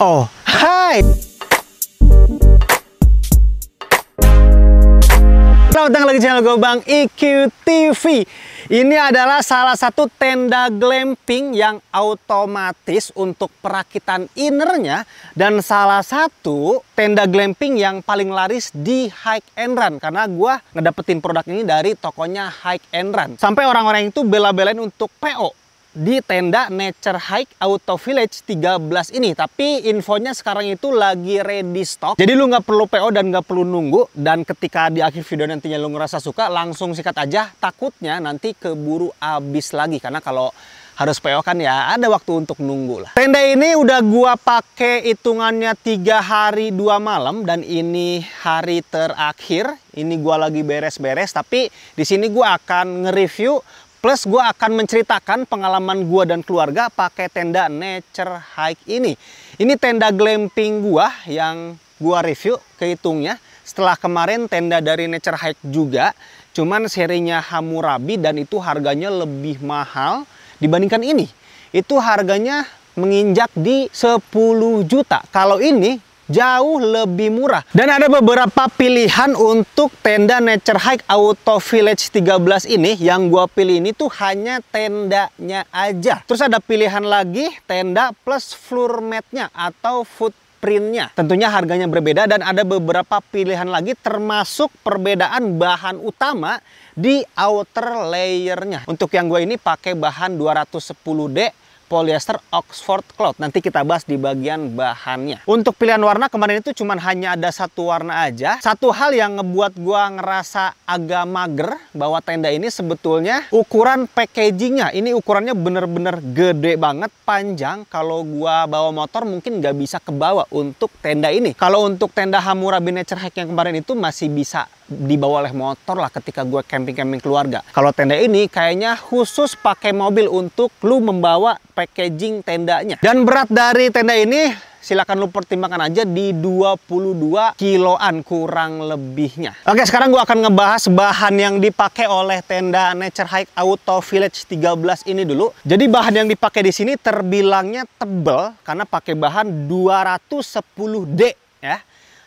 Oh, hai! Selamat datang lagi di channel gue Bang IQ TV. Ini adalah salah satu tenda glamping yang otomatis untuk perakitan innernya. Dan salah satu tenda glamping yang paling laris di Hike and Run. Karena gue ngedapetin produk ini dari tokonya Hike and Run. Sampai orang-orang itu bela-belain untuk PO di tenda Nature Hike Auto Village 13 ini. Tapi infonya sekarang itu lagi ready stock, jadi lu nggak perlu PO dan nggak perlu nunggu. Dan ketika di akhir video nantinya lu ngerasa suka, langsung sikat aja. Takutnya nanti keburu habis lagi, karena kalau harus PO kan ya ada waktu untuk nunggu lah. Tenda ini udah gua pakai hitungannya 3 hari 2 malam, dan ini hari terakhir. Ini gua lagi beres-beres, tapi di sini gua akan nge-review plus gue akan menceritakan pengalaman gue dan keluarga pakai tenda Nature Hike ini. Ini tenda glamping gue yang gue review, kehitungnya setelah kemarin tenda dari Nature Hike juga. Cuman serinya Hammurabi, dan itu harganya lebih mahal dibandingkan ini. Itu harganya menginjak di 10 juta. Kalau ini jauh lebih murah. Dan ada beberapa pilihan untuk tenda Nature Hike Auto Village 13 ini. Yang gua pilih ini tuh hanya tendanya aja. Terus ada pilihan lagi tenda plus floor mat-nya atau footprint-nya. Tentunya harganya berbeda, dan ada beberapa pilihan lagi termasuk perbedaan bahan utama di outer layer-nya. Untuk yang gua ini pakai bahan 210D polyester Oxford Cloth. Nanti kita bahas di bagian bahannya. Untuk pilihan warna kemarin itu cuman hanya ada satu warna aja. Satu hal yang ngebuat gua ngerasa agak mager bahwa tenda ini sebetulnya ukuran packagingnya ini ukurannya bener-bener gede banget, panjang. Kalau gua bawa motor mungkin nggak bisa kebawa untuk tenda ini. Kalau untuk tenda Hammurabi Nature Hike yang kemarin itu masih bisa dibawa oleh motor lah ketika gue camping-camping keluarga. Kalau tenda ini kayaknya khusus pakai mobil untuk lu membawa packaging tendanya. Dan berat dari tenda ini silakan lu pertimbangkan aja di 22 kiloan kurang lebihnya. Oke, sekarang gue akan ngebahas bahan yang dipakai oleh tenda Nature Hike Auto Village 13 ini dulu. Jadi bahan yang dipakai di sini terbilangnya tebal karena pakai bahan 210D ya.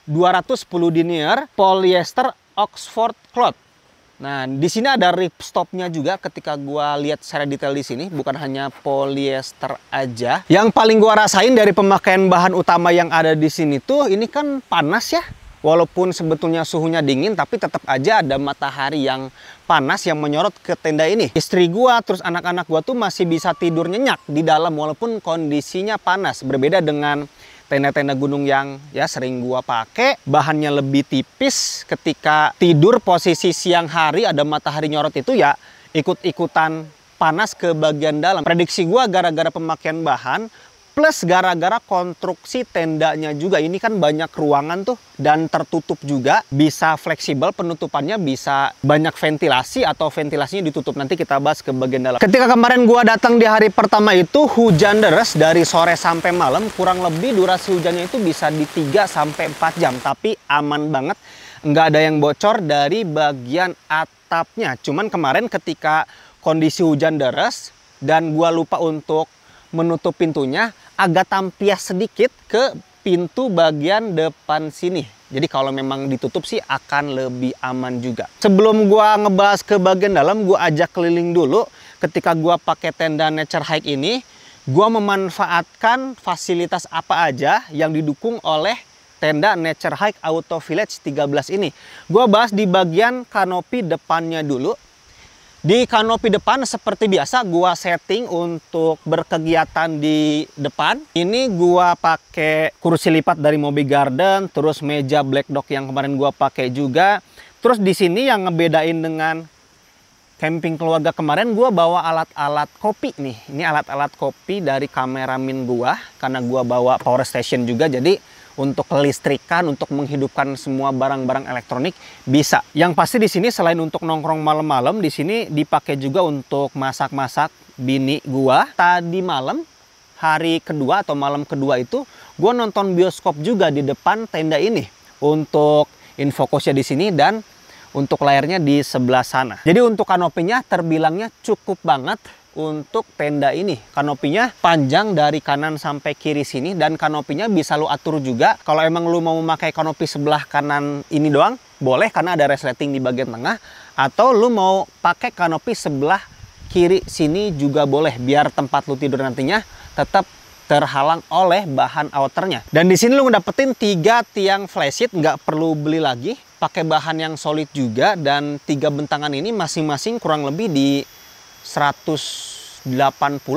210 denier polyester Oxford Cloth. Nah, di sini ada ripstopnya juga. Ketika gua lihat secara detail di sini, bukan hanya polyester aja. Yang paling gua rasain dari pemakaian bahan utama yang ada di sini tuh, ini kan panas ya. Walaupun sebetulnya suhunya dingin, tapi tetap aja ada matahari yang panas yang menyorot ke tenda ini. Istri gua terus anak-anak gua tuh masih bisa tidur nyenyak di dalam walaupun kondisinya panas. Berbeda dengan tenda-tenda gunung yang ya sering gua pakai, bahannya lebih tipis. Ketika tidur posisi siang hari ada matahari nyorot itu ya ikut-ikutan panas ke bagian dalam. Prediksi gua gara-gara pemakaian bahan plus gara-gara konstruksi tendanya juga. Ini kan banyak ruangan tuh dan tertutup juga. Bisa fleksibel penutupannya, bisa banyak ventilasi atau ventilasinya ditutup. Nanti kita bahas ke bagian dalam. Ketika kemarin gua datang di hari pertama itu hujan deras dari sore sampai malam. Kurang lebih durasi hujannya itu bisa di 3 sampai 4 jam. Tapi aman banget. Nggak ada yang bocor dari bagian atapnya. Cuman kemarin ketika kondisi hujan deras dan gua lupa untuk menutup pintunya, agak tampias sedikit ke pintu bagian depan sini. Jadi kalau memang ditutup sih akan lebih aman juga. Sebelum gua ngebahas ke bagian dalam, gua ajak keliling dulu. Ketika gua pakai tenda Nature Hike ini, gua memanfaatkan fasilitas apa aja yang didukung oleh tenda Nature Hike Auto Village 13 ini. Gua bahas di bagian kanopi depannya dulu. Di kanopi depan seperti biasa gua setting untuk berkegiatan di depan. Ini gua pakai kursi lipat dari Moby Garden, terus meja black dog yang kemarin gua pakai juga. Terus di sini yang ngebedain dengan camping keluarga kemarin, gua bawa alat-alat kopi nih. Ini alat-alat kopi dari kameramen gua karena gua bawa power station juga, jadi untuk kelistrikan, untuk menghidupkan semua barang-barang elektronik bisa. Yang pasti di sini selain untuk nongkrong malam-malam, di sini dipakai juga untuk masak-masak bini gua. Tadi malam, hari kedua atau malam kedua itu, gua nonton bioskop juga di depan tenda ini. Untuk infocusnya di sini dan untuk layarnya di sebelah sana. Jadi untuk kanopinya terbilangnya cukup banget untuk tenda ini. Kanopinya panjang dari kanan sampai kiri sini, dan kanopinya bisa lu atur juga. Kalau emang lu mau memakai kanopi sebelah kanan ini doang, boleh karena ada resleting di bagian tengah. Atau lu mau pakai kanopi sebelah kiri sini juga boleh, biar tempat lu tidur nantinya tetap terhalang oleh bahan outernya. Dan di sini lu ngedapetin 3 tiang flysheet, nggak perlu beli lagi, pakai bahan yang solid juga, dan 3 bentangan ini masing-masing kurang lebih di 180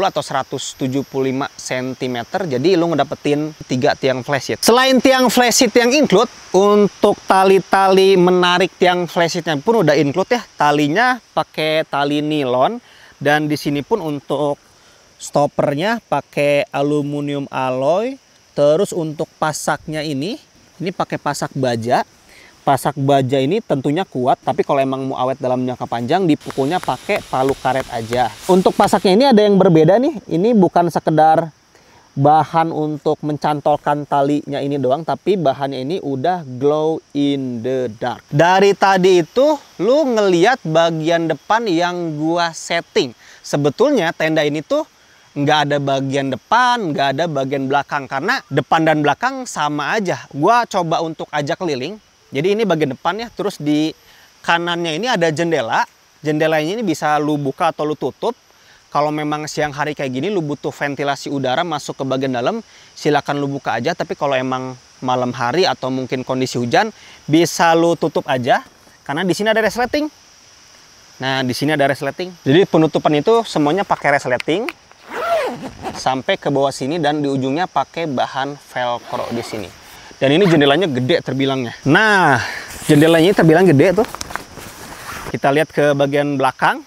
atau 175 cm. Jadi lu ngedapetin 3 tiang flysheet. Selain tiang flysheet yang include, untuk tali-tali menarik tiang flysheetnya pun udah include ya. Talinya pakai tali nilon, dan di sini pun untuk stoppernya pakai aluminium alloy. Terus untuk pasaknya ini pakai pasak baja. Pasak baja ini tentunya kuat, tapi kalau emang mau awet dalam jangka panjang, dipukulnya pakai palu karet aja. Untuk pasaknya ini ada yang berbeda nih. Ini bukan sekedar bahan untuk mencantolkan talinya ini doang, tapi bahannya ini udah glow in the dark. Dari tadi itu lu ngeliat bagian depan yang gua setting. Sebetulnya tenda ini tuh nggak ada bagian depan, nggak ada bagian belakang, karena depan dan belakang sama aja. Gua coba untuk ajak keliling. Jadi ini bagian depannya, terus di kanannya ini ada jendela. Jendelanya ini bisa lu buka atau lu tutup. Kalau memang siang hari kayak gini lu butuh ventilasi udara masuk ke bagian dalam, silakan lu buka aja. Tapi kalau emang malam hari atau mungkin kondisi hujan, bisa lu tutup aja, karena di sini ada resleting. Nah, di sini ada resleting. Jadi penutupan itu semuanya pakai resleting sampai ke bawah sini, dan di ujungnya pakai bahan velcro di sini. Dan ini jendelanya gede terbilangnya. Nah, jendelanya terbilang gede tuh. Kita lihat ke bagian belakang.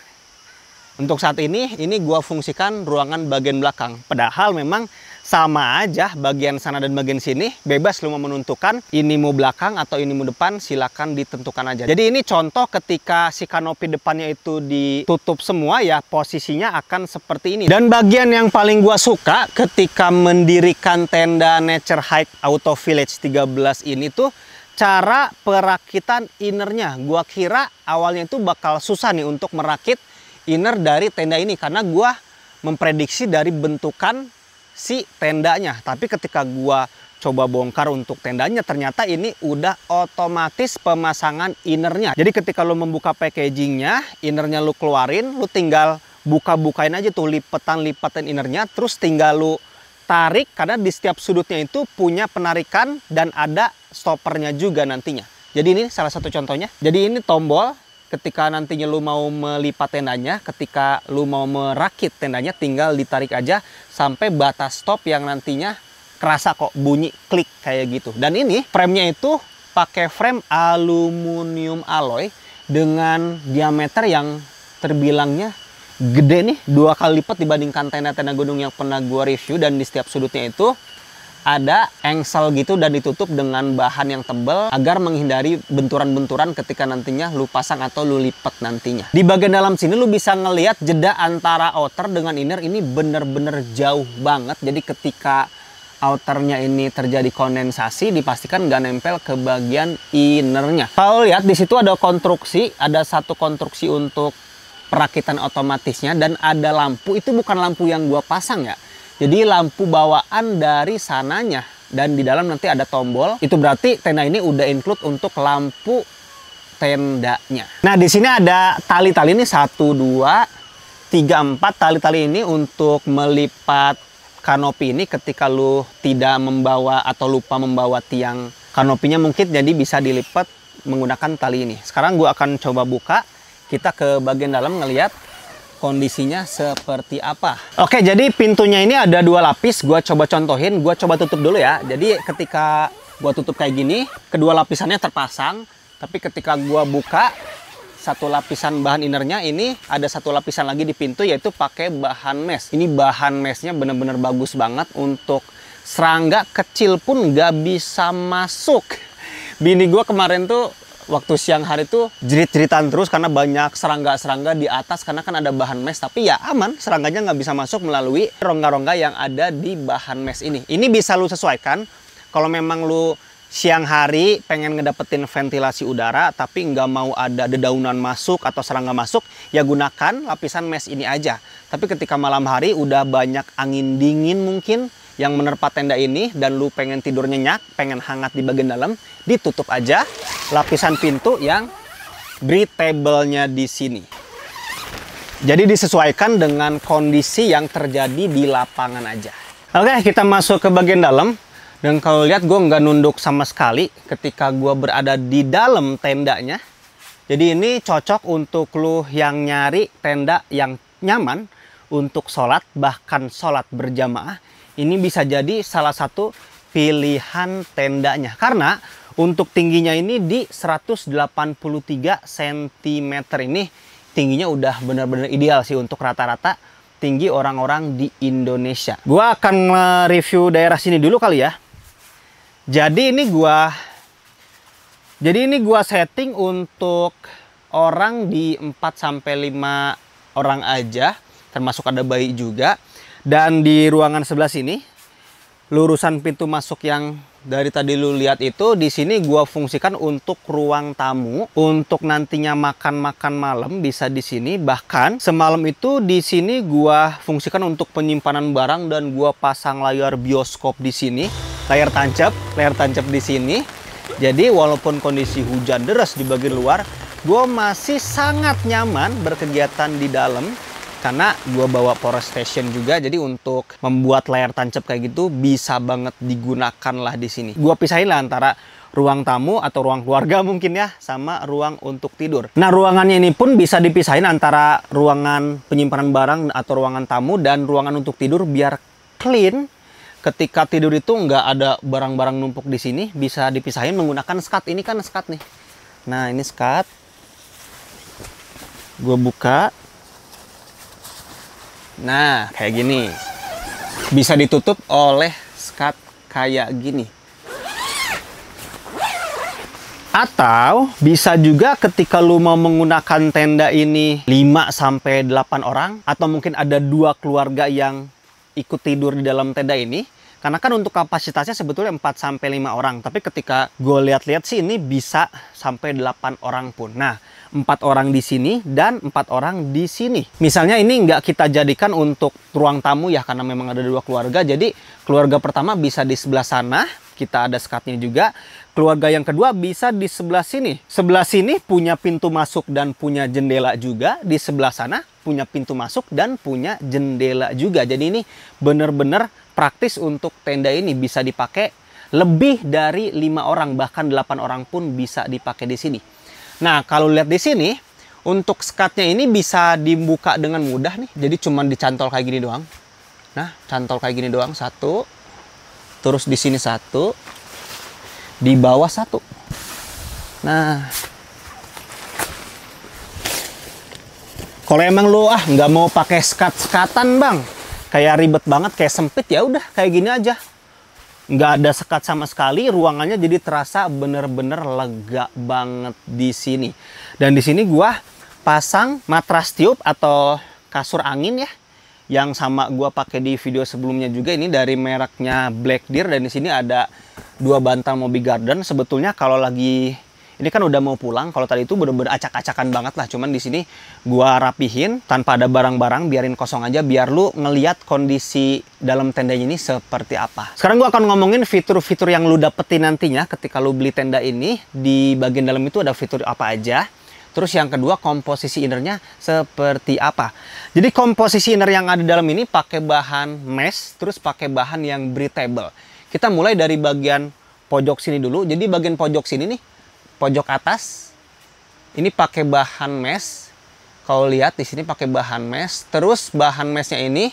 Untuk saat ini gua fungsikan ruangan bagian belakang. Padahal memang sama aja bagian sana dan bagian sini. Bebas lu mau menentukan ini mau belakang atau ini mau depan, silakan ditentukan aja. Jadi ini contoh ketika si kanopi depannya itu ditutup semua ya, posisinya akan seperti ini. Dan bagian yang paling gua suka ketika mendirikan tenda Nature Hike Auto Village 13 ini tuh cara perakitan innernya. Gua kira awalnya itu bakal susah nih untuk merakit inner dari tenda ini, karena gua memprediksi dari bentukan si tendanya. Tapi ketika gua coba bongkar untuk tendanya, ternyata ini udah otomatis pemasangan innernya. Jadi ketika lu membuka packagingnya, innernya lu keluarin, lu tinggal buka-bukain aja tuh lipetan innernya, terus tinggal lu tarik, karena di setiap sudutnya itu punya penarikan dan ada stoppernya juga nantinya. Jadi ini salah satu contohnya. Jadi ini tombol. Ketika nantinya lu mau melipat tendanya, ketika lu mau merakit tendanya, tinggal ditarik aja sampai batas stop yang nantinya kerasa kok bunyi klik kayak gitu. Dan ini framenya itu pakai frame aluminium alloy dengan diameter yang terbilangnya gede nih, 2 kali lipat dibandingkan tenda-tenda gunung yang pernah gua review. Dan di setiap sudutnya itu ada engsel gitu dan ditutup dengan bahan yang tebal agar menghindari benturan-benturan ketika nantinya lu pasang atau lu lipat nantinya. Di bagian dalam sini lu bisa ngelihat jeda antara outer dengan inner ini bener-bener jauh banget. Jadi ketika outernya ini terjadi kondensasi, dipastikan nggak nempel ke bagian innernya. Kalau lihat di situ ada konstruksi, ada satu konstruksi untuk perakitan otomatisnya, dan ada lampu. Itu bukan lampu yang gua pasang ya. Jadi lampu bawaan dari sananya, dan di dalam nanti ada tombol. Itu berarti tenda ini udah include untuk lampu tendanya. Nah, di sini ada tali-tali ini 1, 2, 3, 4 tali-tali ini untuk melipat kanopi ini ketika lu tidak membawa atau lupa membawa tiang kanopinya mungkin, jadi bisa dilipat menggunakan tali ini. Sekarang gua akan coba buka, kita ke bagian dalam ngelihat kondisinya seperti apa. Oke, jadi pintunya ini ada 2 lapis. Gua coba contohin, gua coba tutup dulu ya. Jadi ketika gua tutup kayak gini, kedua lapisannya terpasang. Tapi ketika gua buka, satu lapisan bahan innernya ini ada satu lapisan lagi di pintu, yaitu pakai bahan mesh. Ini bahan meshnya bener-bener bagus banget, untuk serangga kecil pun nggak bisa masuk. Bini gua kemarin tuh waktu siang hari tuh jerit-jeritan terus karena banyak serangga-serangga di atas, karena kan ada bahan mesh. Tapi ya aman, serangganya nggak bisa masuk melalui rongga-rongga yang ada di bahan mesh ini. Ini bisa lu sesuaikan. Kalau memang lu siang hari pengen ngedapetin ventilasi udara tapi nggak mau ada dedaunan masuk atau serangga masuk, ya gunakan lapisan mesh ini aja. Tapi ketika malam hari udah banyak angin dingin mungkin yang menerpa tenda ini dan lu pengen tidur nyenyak, pengen hangat di bagian dalam, ditutup aja lapisan pintu yang breathable-nya di sini. Jadi disesuaikan dengan kondisi yang terjadi di lapangan aja. Oke, kita masuk ke bagian dalam. Dan kalau lihat gue nggak nunduk sama sekali ketika gue berada di dalam tendanya. Jadi ini cocok untuk lu yang nyari tenda yang nyaman untuk sholat, bahkan sholat berjamaah. Ini bisa jadi salah satu pilihan tendanya. Karena untuk tingginya ini di 183 cm ini, tingginya udah benar-benar ideal sih untuk rata-rata tinggi orang-orang di Indonesia. Gue akan review daerah sini dulu kali ya. Jadi ini gua setting untuk orang di 4-5 orang aja, termasuk ada bayi juga. Dan di ruangan sebelah sini, lurusan pintu masuk yang dari tadi lu lihat itu, di sini gua fungsikan untuk ruang tamu, untuk nantinya makan malam bisa di sini. Bahkan semalam itu di sini gua fungsikan untuk penyimpanan barang dan gua pasang layar bioskop di sini. Layar tancap di sini. Jadi walaupun kondisi hujan deras di bagian luar, gue masih sangat nyaman berkegiatan di dalam karena gue bawa power station juga. Jadi untuk membuat layar tancap kayak gitu bisa banget digunakan lah di sini. Gue pisahin lah antara ruang tamu atau ruang keluarga mungkin ya, sama ruang untuk tidur. Nah, ruangannya ini pun bisa dipisahin antara ruangan penyimpanan barang atau ruangan tamu dan ruangan untuk tidur biar clean. Ketika tidur itu nggak ada barang-barang numpuk di sini, bisa dipisahin menggunakan skat. Ini kan skat nih. Nah, ini skat. Gue buka. Nah, kayak gini. Bisa ditutup oleh skat kayak gini. Atau bisa juga ketika lu mau menggunakan tenda ini 5-8 orang, atau mungkin ada 2 keluarga yang ikut tidur di dalam tenda ini, karena kan untuk kapasitasnya sebetulnya 4-5 orang, tapi ketika gue lihat-lihat sih ini bisa sampai 8 orang pun. Nah, 4 orang di sini dan 4 orang di sini. Misalnya ini nggak kita jadikan untuk ruang tamu ya, karena memang ada 2 keluarga. Jadi keluarga pertama bisa di sebelah sana, kita ada skatnya juga. Keluarga yang kedua bisa di sebelah sini. Sebelah sini punya pintu masuk dan punya jendela juga. Di sebelah sana punya pintu masuk dan punya jendela juga. Jadi ini benar-benar praktis untuk tenda ini. Bisa dipakai lebih dari 5 orang, bahkan 8 orang pun bisa dipakai di sini. Nah, kalau lihat di sini, untuk skatnya ini bisa dibuka dengan mudah nih. Jadi cuma dicantol kayak gini doang. Nah, cantol kayak gini doang, 1. Terus di sini 1. Di bawah 1. Nah, kalau emang lo nggak mau pakai skat-skatan bang, kayak ribet banget, kayak sempit, ya udah kayak gini aja. Nggak ada sekat sama sekali, ruangannya jadi terasa bener-bener lega banget di sini. Dan di sini gua pasang matras tiup atau kasur angin ya, yang sama gua pakai di video sebelumnya juga. Ini dari mereknya Black Deer, dan di sini ada 2 bantal Moby Garden. Sebetulnya kalau lagi ini kan udah mau pulang, kalau tadi itu bener-bener acak-acakan banget lah. Cuman di sini gua rapihin tanpa ada barang-barang, biarin kosong aja biar lu ngeliat kondisi dalam tendanya ini seperti apa. Sekarang gua akan ngomongin fitur-fitur yang lu dapetin nantinya ketika lu beli tenda ini. Di bagian dalam itu ada fitur apa aja. Terus yang kedua, komposisi innernya seperti apa. Jadi komposisi inner yang ada di dalam ini pakai bahan mesh, terus pakai bahan yang breathable. Kita mulai dari bagian pojok sini dulu. Jadi bagian pojok sini nih, pojok atas, ini pakai bahan mesh. Kalau lihat di sini pakai bahan mesh. Terus bahan meshnya ini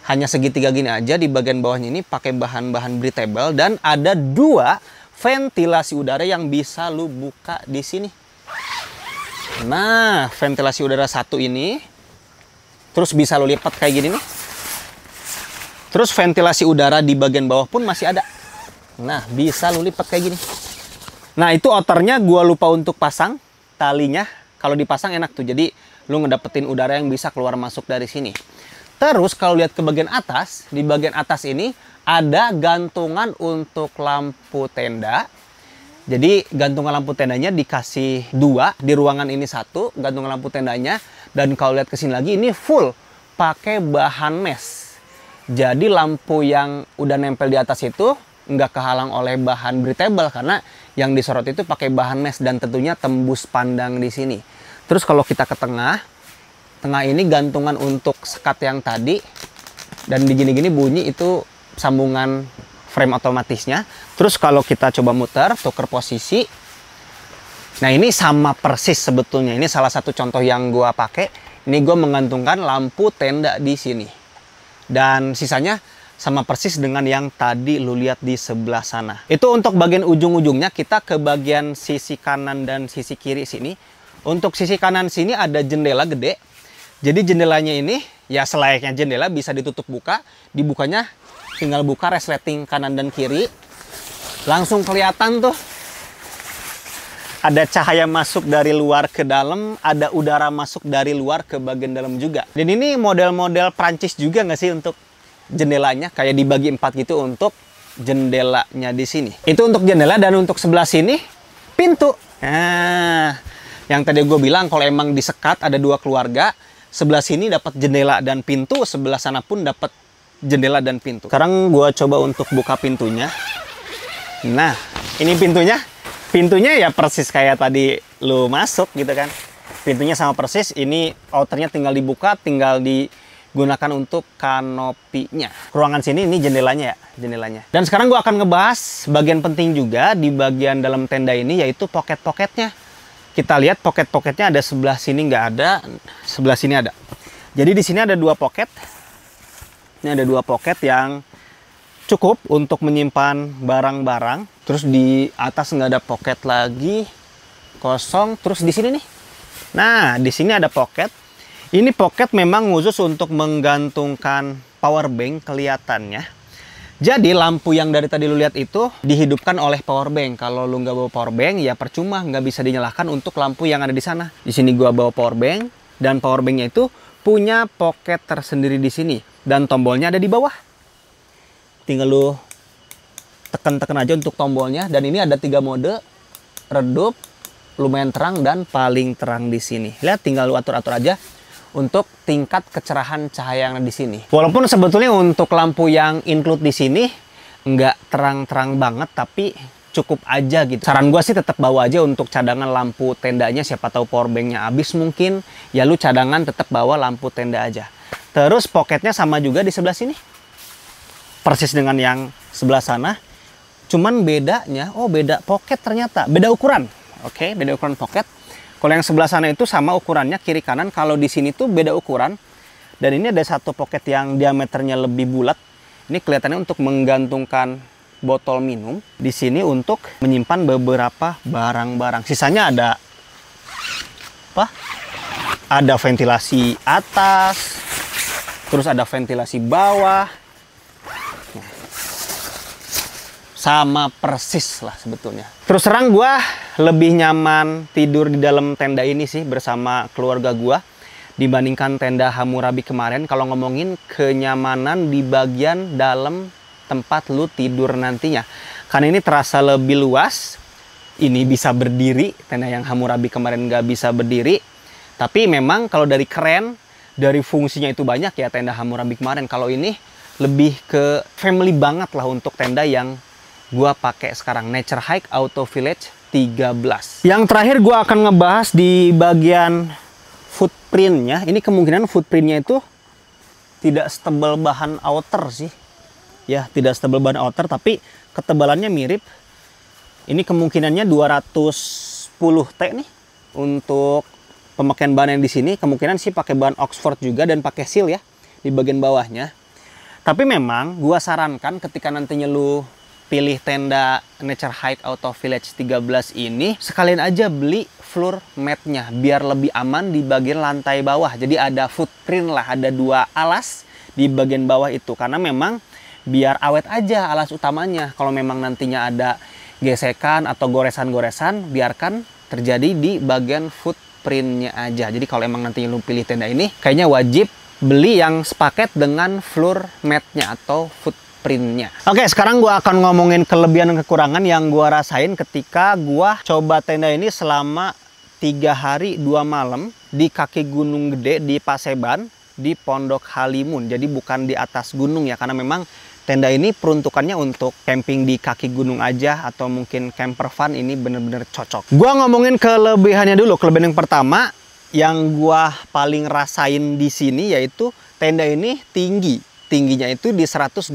hanya segitiga gini aja. Di bagian bawahnya ini pakai bahan-bahan breathable. Dan ada 2 ventilasi udara yang bisa lu buka di sini. Nah, ventilasi udara 1 ini, terus bisa lo lipat kayak gini nih. Terus ventilasi udara di bagian bawah pun masih ada. Nah, bisa lo lipat kayak gini. Nah, itu outernya gua lupa untuk pasang talinya. Kalau dipasang enak tuh, jadi lo ngedapetin udara yang bisa keluar masuk dari sini. Terus kalau lihat ke bagian atas, di bagian atas ini ada gantungan untuk lampu tenda. Jadi gantungan lampu tendanya dikasih 2, di ruangan ini 1 gantungan lampu tendanya. Dan kalau lihat ke sini lagi, ini full pakai bahan mesh. Jadi lampu yang udah nempel di atas itu nggak kehalang oleh bahan breathable, karena yang disorot itu pakai bahan mesh dan tentunya tembus pandang di sini. Terus kalau kita ke tengah ini gantungan untuk sekat yang tadi, dan di gini-gini bunyi itu sambungan frame otomatisnya. Terus kalau kita coba muter, tuker posisi, nah ini sama persis sebetulnya. Ini salah satu contoh yang gua pakai. Ini gua menggantungkan lampu tenda di sini, dan sisanya sama persis dengan yang tadi lu lihat di sebelah sana. Itu untuk bagian ujung-ujungnya. Kita ke bagian sisi kanan dan sisi kiri sini. Untuk sisi kanan sini ada jendela gede. Jadi jendelanya ini ya selayaknya jendela, bisa ditutup buka. Dibukanya tinggal buka resleting kanan dan kiri. Langsung kelihatan tuh. Ada cahaya masuk dari luar ke dalam, ada udara masuk dari luar ke bagian dalam juga. Dan ini model-model Prancis juga nggak sih untuk jendelanya? Kayak dibagi 4 gitu untuk jendelanya di sini. Itu untuk jendela, dan untuk sebelah sini pintu. Nah, yang tadi gue bilang kalau emang disekat ada 2 keluarga, sebelah sini dapat jendela dan pintu, sebelah sana pun dapat jendela dan pintu. Sekarang gue coba untuk buka pintunya. Nah, ini pintunya. Pintunya ya persis kayak tadi lu masuk gitu kan. Pintunya sama persis. Ini outernya tinggal dibuka, tinggal digunakan untuk kanopinya. Ruangan sini ini jendelanya ya, jendelanya. Dan sekarang gue akan ngebahas bagian penting juga di bagian dalam tenda ini, yaitu poket-poketnya. Kita lihat poket-poketnya ada sebelah sini nggak ada, sebelah sini ada. Jadi di sini ada 2 poket. Ini ada 2 poket yang cukup untuk menyimpan barang-barang. Terus di atas nggak ada poket lagi, kosong. Terus di sini nih, nah di sini ada poket. Ini poket memang khusus untuk menggantungkan power bank kelihatannya. Jadi lampu yang dari tadi lu lihat itu dihidupkan oleh power bank. Kalau lu nggak bawa power bank ya percuma, nggak bisa dinyalakan untuk lampu yang ada di sana. Di sini gua bawa power bank, dan power banknya itu punya poket tersendiri di sini, dan tombolnya ada di bawah. Tinggal lu tekan-tekan aja untuk tombolnya, dan ini ada 3 mode: redup, lumayan terang, dan paling terang di sini. Lihat, tinggal lu atur-atur aja untuk tingkat kecerahan cahaya yang ada di sini. Walaupun sebetulnya untuk lampu yang include di sini nggak terang-terang banget, tapi cukup aja gitu. Saran gua sih tetap bawa aja untuk cadangan lampu tendanya. Siapa tahu power banknya habis mungkin, ya lu cadangan tetap bawa lampu tenda aja. Terus poketnya sama juga di sebelah sini, persis dengan yang sebelah sana. Cuman bedanya, oh beda poket ternyata, beda ukuran. Oke, beda ukuran poket. Kalau yang sebelah sana itu sama ukurannya kiri kanan, kalau di sini tuh beda ukuran. Dan ini ada 1 poket yang diameternya lebih bulat. Ini kelihatannya untuk menggantungkan botol minum. Di sini untuk menyimpan beberapa barang-barang. Sisanya ada apa? Ada ventilasi atas, terus ada ventilasi bawah. Sama persis lah sebetulnya. Terus terang gue lebih nyaman tidur di dalam tenda ini sih bersama keluarga gue dibandingkan tenda Hammurabi kemarin. Kalau ngomongin kenyamanan di bagian dalam tempat lu tidur nantinya, karena ini terasa lebih luas. Ini bisa berdiri, tenda yang Hammurabi kemarin nggak bisa berdiri. Tapi memang kalau dari keren, dari fungsinya itu banyak ya tenda Hammurabi kemarin. Kalau ini lebih ke family banget lah untuk tenda yang gua pakai sekarang, Nature Hike Auto Village 13. Yang terakhir gua akan ngebahas di bagian footprintnya. Ini kemungkinan footprintnya itu tidak setebal bahan outer sih. Ya, tidak setebal bahan outer, tapi ketebalannya mirip. Ini kemungkinannya 210 T nih untuk pemakaian bahan yang di sini. Kemungkinan sih pakai bahan Oxford juga dan pakai seal ya di bagian bawahnya. Tapi memang gua sarankan ketika nantinya lu pilih tenda Nature Hike Auto Village 13 ini, sekalian aja beli floor mat-nya biar lebih aman di bagian lantai bawah. Jadi ada footprint lah, ada 2 alas di bagian bawah itu, karena memang biar awet aja alas utamanya. Kalau memang nantinya ada gesekan atau goresan-goresan, biarkan terjadi di bagian footprintnya aja. Jadi kalau emang nantinya lu pilih tenda ini, kayaknya wajib beli yang sepaket dengan floor mat-nya atau footprint-nya. Oke, sekarang gua akan ngomongin kelebihan dan kekurangan yang gua rasain ketika gua coba tenda ini selama 3 hari 2 malam di kaki Gunung Gede di Paseban di Pondok Halimun. Jadi bukan di atas gunung ya, karena memang tenda ini peruntukannya untuk camping di kaki gunung aja atau mungkin camper van, ini bener-bener cocok. Gua ngomongin kelebihannya dulu. Kelebihan yang pertama yang gua paling rasain di sini yaitu tenda ini tinggi. Tingginya itu di 183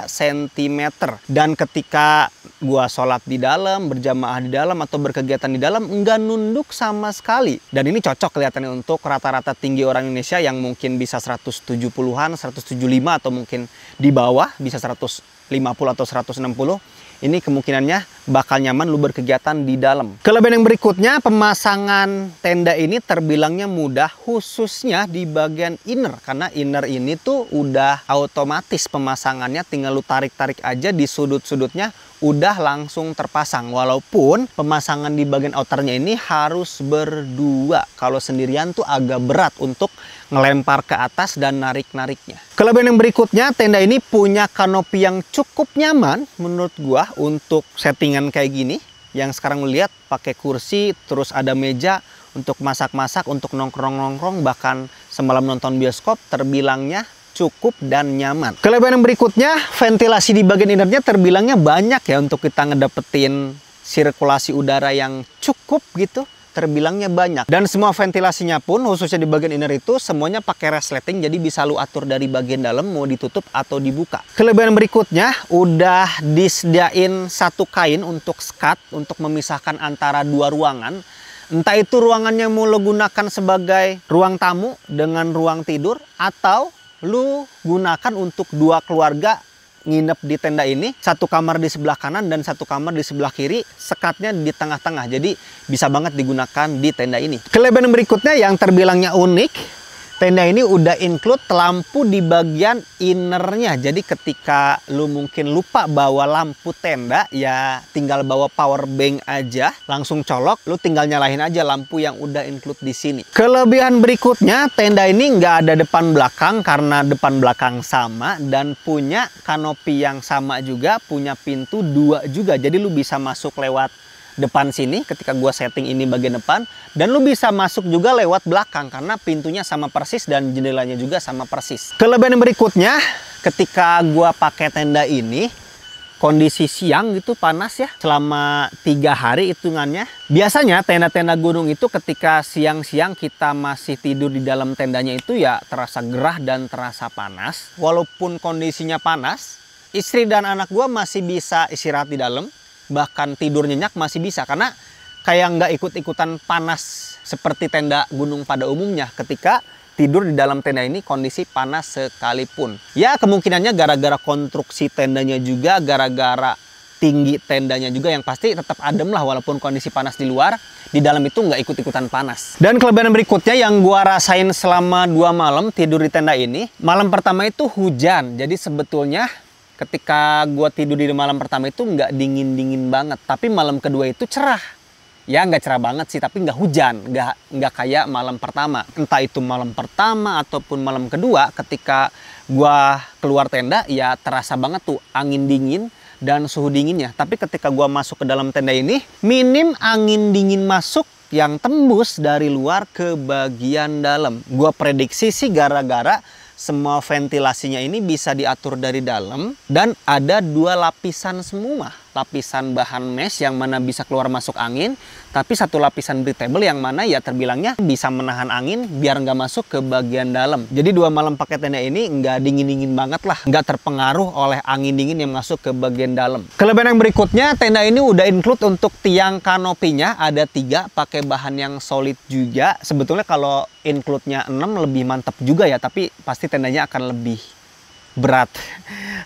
cm. Dan ketika gua sholat di dalam, berjamaah di dalam, atau berkegiatan di dalam, enggak nunduk sama sekali. Dan ini cocok kelihatannya untuk rata-rata tinggi orang Indonesia yang mungkin bisa 170-an, 175, atau mungkin di bawah bisa 150 atau 160. Ini kemungkinannya bakal nyaman lu berkegiatan di dalam. Kelebihan yang berikutnya, pemasangan tenda ini terbilangnya mudah, khususnya di bagian inner. Karena inner ini tuh udah otomatis pemasangannya, tinggal lu tarik-tarik aja di sudut-sudutnya, udah langsung terpasang. Walaupun pemasangan di bagian outernya ini harus berdua. Kalau sendirian tuh agak berat untuk ngelempar ke atas dan narik-nariknya. Kelebihan yang berikutnya, tenda ini punya kanopi yang cukup nyaman menurut gua untuk settingan kayak gini. Yang sekarang lihat pakai kursi, terus ada meja untuk masak-masak, untuk nongkrong-nongkrong, bahkan semalam nonton bioskop, terbilangnya cukup dan nyaman. Kelebihan yang berikutnya, ventilasi di bagian innernya terbilangnya banyak ya untuk kita ngedapetin sirkulasi udara yang cukup gitu. Terbilangnya banyak. Dan semua ventilasinya pun, khususnya di bagian inner itu, semuanya pakai resleting, jadi bisa lu atur dari bagian dalam mau ditutup atau dibuka. Kelebihan berikutnya, udah disediain satu kain untuk skat, untuk memisahkan antara dua ruangan. Entah itu ruangannya mau lo gunakan sebagai ruang tamu dengan ruang tidur, atau lu gunakan untuk dua keluarga nginep di tenda ini, satu kamar di sebelah kanan dan satu kamar di sebelah kiri, sekatnya di tengah-tengah. Jadi bisa banget digunakan di tenda ini. Kelebihan berikutnya yang terbilangnya unik, tenda ini udah include lampu di bagian innernya. Jadi ketika lu mungkin lupa bawa lampu tenda, ya tinggal bawa power bank aja, langsung colok, lu tinggal nyalain aja lampu yang udah include di sini. Kelebihan berikutnya, tenda ini nggak ada depan belakang karena depan belakang sama, dan punya kanopi yang sama juga, punya pintu 2 juga. Jadi lu bisa masuk lewat depan sini ketika gua setting ini bagian depan, dan lu bisa masuk juga lewat belakang karena pintunya sama persis dan jendelanya juga sama persis. Kelebihan berikutnya, ketika gua pakai tenda ini kondisi siang gitu panas ya, selama 3 hari hitungannya. Biasanya tenda-tenda gunung itu ketika siang-siang kita masih tidur di dalam tendanya itu ya terasa gerah dan terasa panas. Walaupun kondisinya panas, istri dan anak gua masih bisa istirahat di dalam. Bahkan tidur nyenyak masih bisa, karena kayak nggak ikut-ikutan panas seperti tenda gunung pada umumnya. Ketika tidur di dalam tenda ini kondisi panas sekalipun. Ya kemungkinannya gara-gara konstruksi tendanya juga, gara-gara tinggi tendanya juga, yang pasti tetap adem lah walaupun kondisi panas di luar. Di dalam itu nggak ikut-ikutan panas. Dan kelebihan berikutnya yang gua rasain selama 2 malam tidur di tenda ini, malam pertama itu hujan. Jadi sebetulnya ketika gua tidur di malam pertama itu nggak dingin-dingin banget, tapi malam kedua itu cerah. Ya nggak cerah banget sih, tapi nggak hujan, nggak kayak malam pertama. Entah itu malam pertama ataupun malam kedua, ketika gua keluar tenda ya terasa banget tuh angin dingin dan suhu dinginnya. Tapi ketika gua masuk ke dalam tenda ini, minim angin dingin masuk yang tembus dari luar ke bagian dalam. Gua prediksi sih gara-gara semua ventilasinya ini bisa diatur dari dalam, dan ada 2 lapisan semua. Lapisan bahan mesh yang mana bisa keluar masuk angin, tapi satu lapisan breathable yang mana ya terbilangnya bisa menahan angin biar nggak masuk ke bagian dalam. Jadi 2 malam pakai tenda ini nggak dingin-dingin banget lah, nggak terpengaruh oleh angin dingin yang masuk ke bagian dalam. Kelebihan yang berikutnya, tenda ini udah include untuk tiang kanopinya, ada 3 pakai bahan yang solid juga. Sebetulnya kalau include-nya 6 lebih mantap juga ya, tapi pasti tendanya akan lebih berat.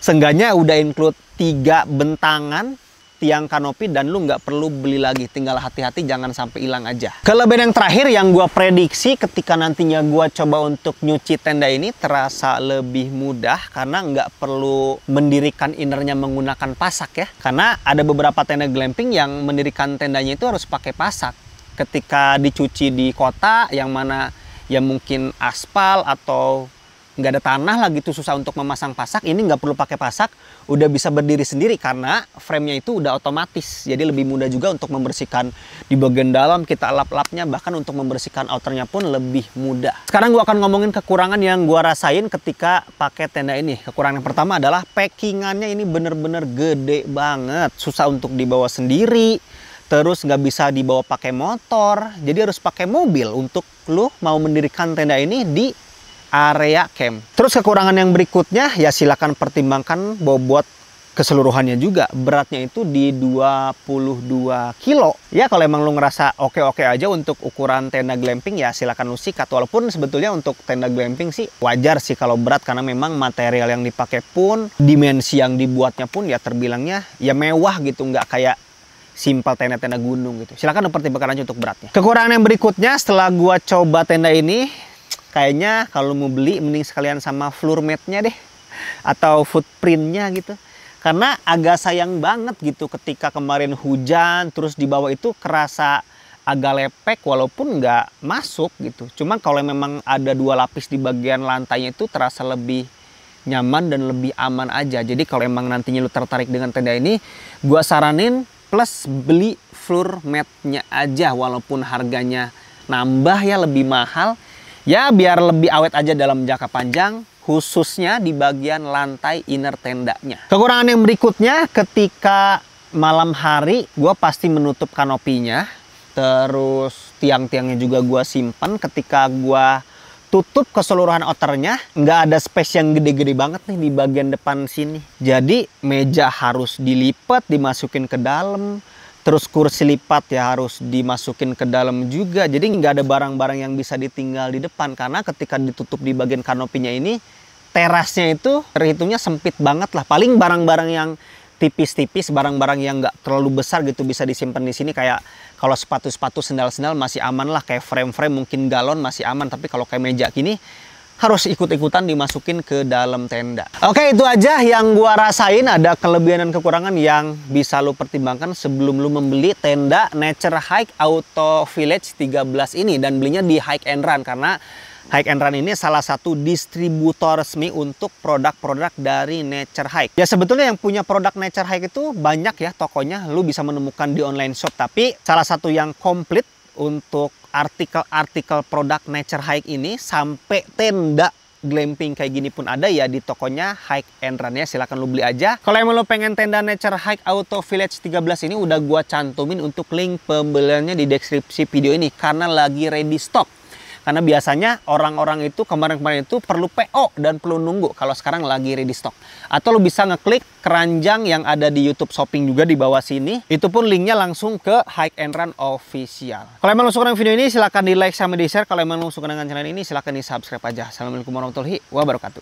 Seenggaknya udah include 3 bentangan tiang kanopi dan lu nggak perlu beli lagi, tinggal hati-hati jangan sampai hilang aja. Kelebihan yang terakhir yang gua prediksi ketika nantinya gua coba untuk nyuci tenda ini terasa lebih mudah karena nggak perlu mendirikan innernya menggunakan pasak ya. Karena ada beberapa tenda glamping yang mendirikan tendanya itu harus pakai pasak. Ketika dicuci di kota yang mana ya mungkin aspal atau nggak ada tanah lah gitu, susah untuk memasang pasak, ini nggak perlu pakai pasak, udah bisa berdiri sendiri karena frame-nya itu udah otomatis. Jadi lebih mudah juga untuk membersihkan di bagian dalam, kita lap-lapnya, bahkan untuk membersihkan outernya pun lebih mudah. Sekarang gua akan ngomongin kekurangan yang gua rasain ketika pakai tenda ini. Kekurangan yang pertama adalah packingannya ini bener-bener gede banget, susah untuk dibawa sendiri. Terus nggak bisa dibawa pakai motor, jadi harus pakai mobil untuk lu mau mendirikan tenda ini di area camp. Terus kekurangan yang berikutnya ya silakan pertimbangkan bobot keseluruhannya juga. Beratnya itu di 22 kilo. Ya kalau emang lu ngerasa oke-oke aja untuk ukuran tenda glamping ya silakan lu sikat. Walaupun sebetulnya untuk tenda glamping sih wajar sih kalau berat karena memang material yang dipakai pun, dimensi yang dibuatnya pun ya terbilangnya ya mewah gitu, nggak kayak simpel tenda-tenda gunung gitu. Silakan pertimbangkan aja untuk beratnya. Kekurangan yang berikutnya setelah gua coba tenda ini, kayaknya kalau mau beli mending sekalian sama floor mat-nya deh atau footprint-nya gitu. Karena agak sayang banget gitu ketika kemarin hujan terus di bawah itu kerasa agak lepek walaupun nggak masuk gitu. Cuma kalau memang ada 2 lapis di bagian lantainya itu terasa lebih nyaman dan lebih aman aja. Jadi kalau emang nantinya lu tertarik dengan tenda ini, gua saranin plus beli floor mat-nya aja walaupun harganya nambah ya lebih mahal. Ya biar lebih awet aja dalam jangka panjang, khususnya di bagian lantai inner tendanya. Kekurangan yang berikutnya ketika malam hari, gue pasti menutup kanopinya. Terus tiang-tiangnya juga gue simpan. Ketika gue tutup keseluruhan outernya, nggak ada space yang gede-gede banget nih di bagian depan sini. Jadi meja harus dilipat, dimasukin ke dalam. Terus kursi lipat ya harus dimasukin ke dalam juga. Jadi nggak ada barang-barang yang bisa ditinggal di depan. Karena ketika ditutup di bagian kanopinya ini, terasnya itu terhitungnya sempit banget lah. Paling barang-barang yang tipis-tipis, barang-barang yang nggak terlalu besar gitu bisa disimpan di sini. Kayak kalau sepatu-sepatu, sendal-sendal masih aman lah. Kayak frame-frame mungkin galon masih aman. Tapi kalau kayak meja gini, harus ikut-ikutan dimasukin ke dalam tenda. Oke, itu aja yang gua rasain. Ada kelebihan dan kekurangan yang bisa lu pertimbangkan sebelum lu membeli tenda Nature Hike Auto Village 13 ini. Dan belinya di Hike and Run karena Hike and Run ini salah satu distributor resmi untuk produk-produk dari Nature Hike. Ya sebetulnya yang punya produk Nature Hike itu banyak ya tokonya. Lu bisa menemukan di online shop. Tapi salah satu yang komplit untuk artikel-artikel produk Nature Hike ini sampai tenda glamping kayak gini pun ada ya di tokonya Hike and Run ya. Silahkan lu beli aja. Kalau emang lu pengen tenda Nature Hike Auto Village 13 ini udah gua cantumin untuk link pembeliannya di deskripsi video ini karena lagi ready stock. Karena biasanya orang-orang itu kemarin-kemarin itu perlu PO dan perlu nunggu. Kalau sekarang lagi ready stock. Atau lu bisa ngeklik keranjang yang ada di YouTube Shopping juga di bawah sini. Itu pun linknya langsung ke Hike and Run Official. Kalau emang lu suka dengan video ini silahkan di like sama di share. Kalau emang lu suka dengan channel ini silahkan di subscribe aja. Assalamualaikum warahmatullahi wabarakatuh.